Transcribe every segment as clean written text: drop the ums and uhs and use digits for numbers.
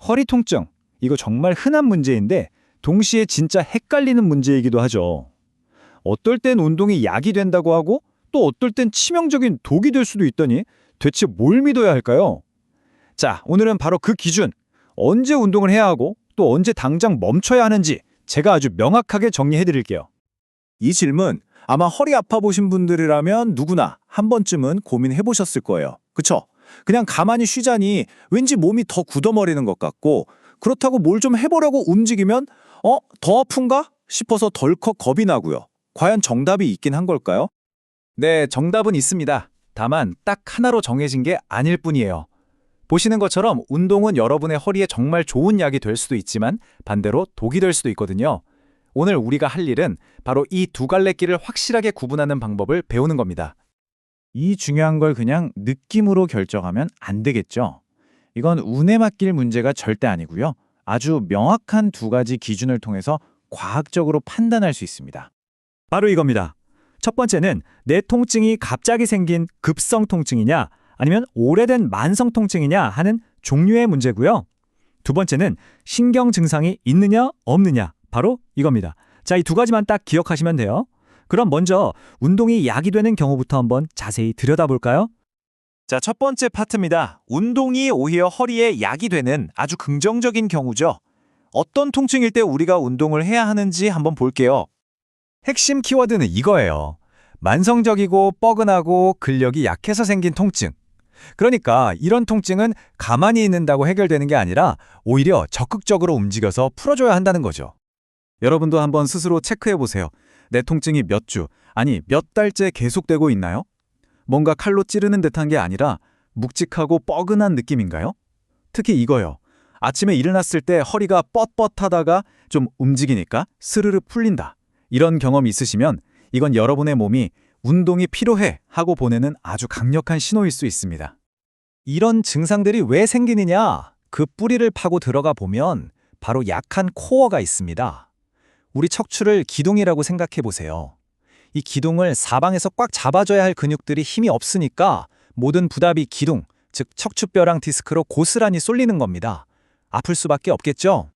허리 통증, 이거 정말 흔한 문제인데 동시에 진짜 헷갈리는 문제이기도 하죠. 어떨 땐 운동이 약이 된다고 하고 또 어떨 땐 치명적인 독이 될 수도 있더니 대체 뭘 믿어야 할까요? 자, 오늘은 바로 그 기준, 언제 운동을 해야 하고 또 언제 당장 멈춰야 하는지 제가 아주 명확하게 정리해 드릴게요. 이 질문 아마 허리 아파 보신 분들이라면 누구나 한 번쯤은 고민해 보셨을 거예요. 그쵸? 그냥 가만히 쉬자니 왠지 몸이 더 굳어버리는 것 같고 그렇다고 뭘 좀 해보려고 움직이면 더 아픈가 싶어서 덜컥 겁이 나고요. 과연 정답이 있긴 한 걸까요? 네, 정답은 있습니다. 다만 딱 하나로 정해진 게 아닐 뿐이에요. 보시는 것처럼 운동은 여러분의 허리에 정말 좋은 약이 될 수도 있지만 반대로 독이 될 수도 있거든요. 오늘 우리가 할 일은 바로 이 두 갈래 길을 확실하게 구분하는 방법을 배우는 겁니다. 이 중요한 걸 그냥 느낌으로 결정하면 안 되겠죠. 이건 운에 맡길 문제가 절대 아니고요. 아주 명확한 두 가지 기준을 통해서 과학적으로 판단할 수 있습니다. 바로 이겁니다. 첫 번째는 내 통증이 갑자기 생긴 급성 통증이냐 아니면 오래된 만성 통증이냐 하는 종류의 문제고요. 두 번째는 신경 증상이 있느냐 없느냐, 바로 이겁니다. 자, 이 두 가지만 딱 기억하시면 돼요. 그럼 먼저 운동이 약이 되는 경우부터 한번 자세히 들여다볼까요? 자, 첫 번째 파트입니다. 운동이 오히려 허리에 약이 되는 아주 긍정적인 경우죠. 어떤 통증일 때 우리가 운동을 해야 하는지 한번 볼게요. 핵심 키워드는 이거예요. 만성적이고 뻐근하고 근력이 약해서 생긴 통증. 그러니까 이런 통증은 가만히 있는다고 해결되는 게 아니라 오히려 적극적으로 움직여서 풀어줘야 한다는 거죠. 여러분도 한번 스스로 체크해 보세요. 내 통증이 몇 주, 아니 몇 달째 계속되고 있나요? 뭔가 칼로 찌르는 듯한 게 아니라 묵직하고 뻐근한 느낌인가요? 특히 이거요. 아침에 일어났을 때 허리가 뻣뻣하다가 좀 움직이니까 스르르 풀린다. 이런 경험 있으시면 이건 여러분의 몸이 운동이 필요해 하고 보내는 아주 강력한 신호일 수 있습니다. 이런 증상들이 왜 생기느냐? 그 뿌리를 파고 들어가 보면 바로 약한 코어가 있습니다. 우리 척추를 기둥이라고 생각해 보세요. 이 기둥을 사방에서 꽉 잡아줘야 할 근육들이 힘이 없으니까 모든 부담이 기둥, 즉 척추뼈랑 디스크로 고스란히 쏠리는 겁니다. 아플 수밖에 없겠죠?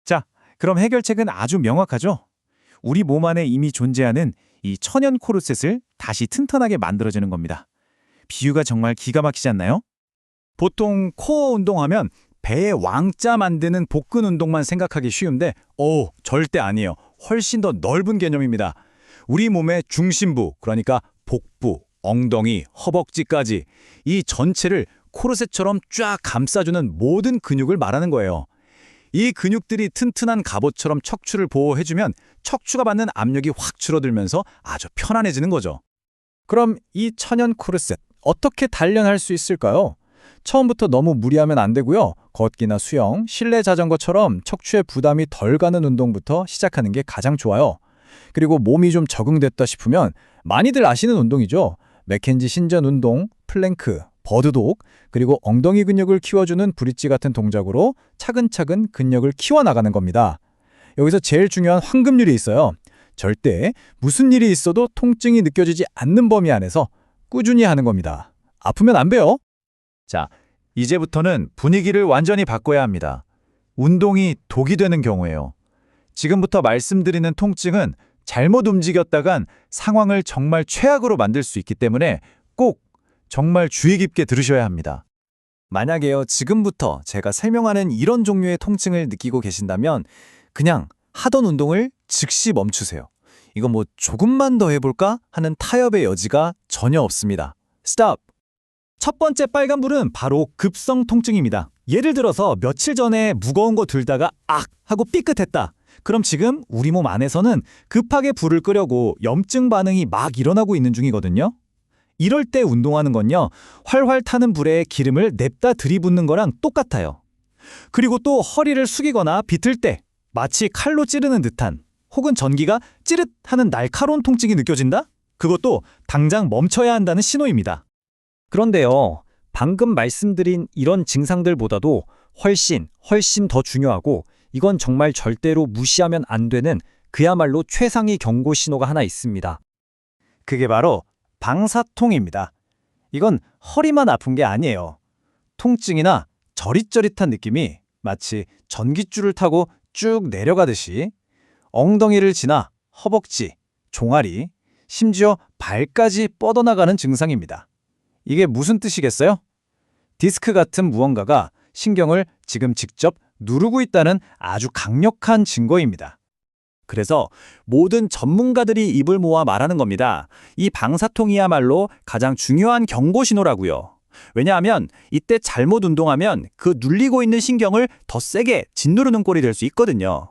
자, 그럼 해결책은 아주 명확하죠? 우리 몸 안에 이미 존재하는 이 천연 코르셋을 다시 튼튼하게 만들어주는 겁니다. 비유가 정말 기가 막히지 않나요? 보통 코어 운동하면 배에 왕자 만드는 복근 운동만 생각하기 쉬운데 절대 아니에요. 훨씬 더 넓은 개념입니다. 우리 몸의 중심부, 그러니까 복부, 엉덩이, 허벅지까지 이 전체를 코르셋처럼 쫙 감싸주는 모든 근육을 말하는 거예요. 이 근육들이 튼튼한 갑옷처럼 척추를 보호해주면 척추가 받는 압력이 확 줄어들면서 아주 편안해지는 거죠. 그럼 이 천연 코르셋 어떻게 단련할 수 있을까요? 처음부터 너무 무리하면 안 되고요. 걷기나 수영, 실내 자전거처럼 척추에 부담이 덜 가는 운동부터 시작하는 게 가장 좋아요. 그리고 몸이 좀 적응됐다 싶으면 많이들 아시는 운동이죠. 맥켄지 신전 운동, 플랭크, 버드독, 그리고 엉덩이 근육을 키워주는 브릿지 같은 동작으로 차근차근 근력을 키워나가는 겁니다. 여기서 제일 중요한 황금률이 있어요. 절대 무슨 일이 있어도 통증이 느껴지지 않는 범위 안에서 꾸준히 하는 겁니다. 아프면 안 돼요. 자, 이제부터는 분위기를 완전히 바꿔야 합니다. 운동이 독이 되는 경우에요. 지금부터 말씀드리는 통증은 잘못 움직였다간 상황을 정말 최악으로 만들 수 있기 때문에 꼭 정말 주의 깊게 들으셔야 합니다. 만약에요, 지금부터 제가 설명하는 이런 종류의 통증을 느끼고 계신다면 그냥 하던 운동을 즉시 멈추세요. 이거 뭐 조금만 더 해볼까 하는 타협의 여지가 전혀 없습니다. 스톱! 첫 번째 빨간불은 바로 급성 통증입니다. 예를 들어서 며칠 전에 무거운 거 들다가 악! 하고 삐끗했다. 그럼 지금 우리 몸 안에서는 급하게 불을 끄려고 염증 반응이 막 일어나고 있는 중이거든요. 이럴 때 운동하는 건요, 활활 타는 불에 기름을 냅다 들이붓는 거랑 똑같아요. 그리고 또 허리를 숙이거나 비틀 때 마치 칼로 찌르는 듯한 혹은 전기가 찌릿하는 날카로운 통증이 느껴진다? 그것도 당장 멈춰야 한다는 신호입니다. 그런데요, 방금 말씀드린 이런 증상들보다도 훨씬 더 중요하고 이건 정말 절대로 무시하면 안 되는 그야말로 최상위 경고 신호가 하나 있습니다. 그게 바로 방사통입니다. 이건 허리만 아픈 게 아니에요. 통증이나 저릿저릿한 느낌이 마치 전깃줄을 타고 쭉 내려가듯이 엉덩이를 지나 허벅지, 종아리, 심지어 발까지 뻗어나가는 증상입니다. 이게 무슨 뜻이겠어요? 디스크 같은 무언가가 신경을 지금 직접 누르고 있다는 아주 강력한 증거입니다. 그래서 모든 전문가들이 입을 모아 말하는 겁니다. 이 방사통이야말로 가장 중요한 경고 신호라고요. 왜냐하면 이때 잘못 운동하면 그 눌리고 있는 신경을 더 세게 짓누르는 꼴이 될 수 있거든요.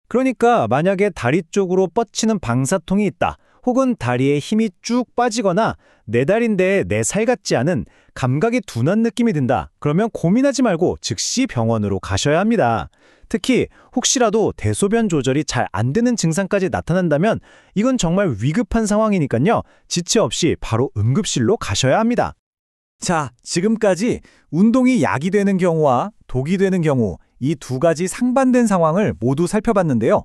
그러니까 만약에 다리 쪽으로 뻗치는 방사통이 있다. 혹은 다리에 힘이 쭉 빠지거나 내 다리인데 내 살 같지 않은 감각이 둔한 느낌이 든다. 그러면 고민하지 말고 즉시 병원으로 가셔야 합니다. 특히 혹시라도 대소변 조절이 잘 안 되는 증상까지 나타난다면 이건 정말 위급한 상황이니까요. 지체 없이 바로 응급실로 가셔야 합니다. 자, 지금까지 운동이 약이 되는 경우와 독이 되는 경우 이 두 가지 상반된 상황을 모두 살펴봤는데요.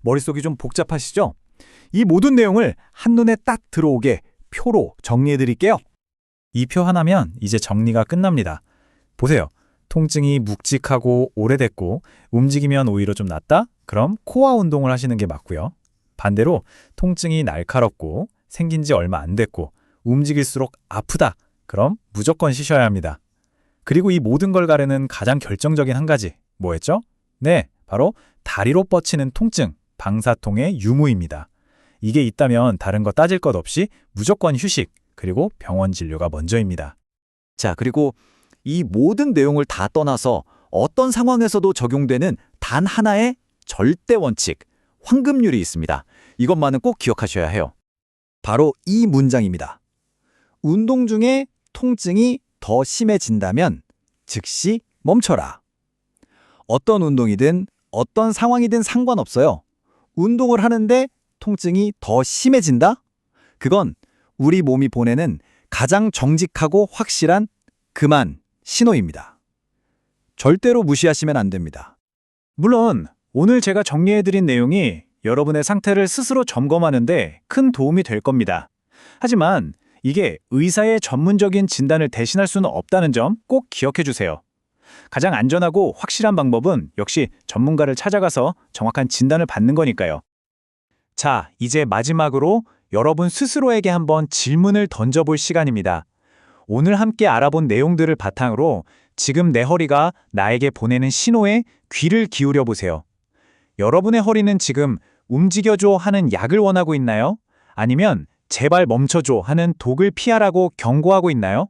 머릿속이 좀 복잡하시죠? 이 모든 내용을 한눈에 딱 들어오게 표로 정리해드릴게요. 이 표 하나면 이제 정리가 끝납니다. 보세요. 통증이 묵직하고 오래됐고 움직이면 오히려 좀 낫다? 그럼 코어 운동을 하시는 게 맞고요. 반대로 통증이 날카롭고 생긴 지 얼마 안 됐고 움직일수록 아프다? 그럼 무조건 쉬셔야 합니다. 그리고 이 모든 걸 가르는 가장 결정적인 한 가지, 뭐였죠? 네, 바로 다리로 뻗치는 통증, 방사통의 유무입니다. 이게 있다면 다른 거 따질 것 없이 무조건 휴식, 그리고 병원 진료가 먼저입니다. 자, 그리고 이 모든 내용을 다 떠나서 어떤 상황에서도 적용되는 단 하나의 절대 원칙, 황금률이 있습니다. 이것만은 꼭 기억하셔야 해요. 바로 이 문장입니다. 운동 중에 통증이 더 심해진다면 즉시 멈춰라. 어떤 운동이든 어떤 상황이든 상관없어요. 운동을 하는데 통증이 더 심해진다? 그건 우리 몸이 보내는 가장 정직하고 확실한 그만 신호입니다. 절대로 무시하시면 안 됩니다. 물론 오늘 제가 정리해드린 내용이 여러분의 상태를 스스로 점검하는데 큰 도움이 될 겁니다. 하지만 이게 의사의 전문적인 진단을 대신할 수는 없다는 점 꼭 기억해 주세요. 가장 안전하고 확실한 방법은 역시 전문가를 찾아가서 정확한 진단을 받는 거니까요. 자, 이제 마지막으로 여러분 스스로에게 한번 질문을 던져볼 시간입니다. 오늘 함께 알아본 내용들을 바탕으로 지금 내 허리가 나에게 보내는 신호에 귀를 기울여 보세요. 여러분의 허리는 지금 움직여줘 하는 약을 원하고 있나요? 아니면 제발 멈춰줘 하는 독을 피하라고 경고하고 있나요?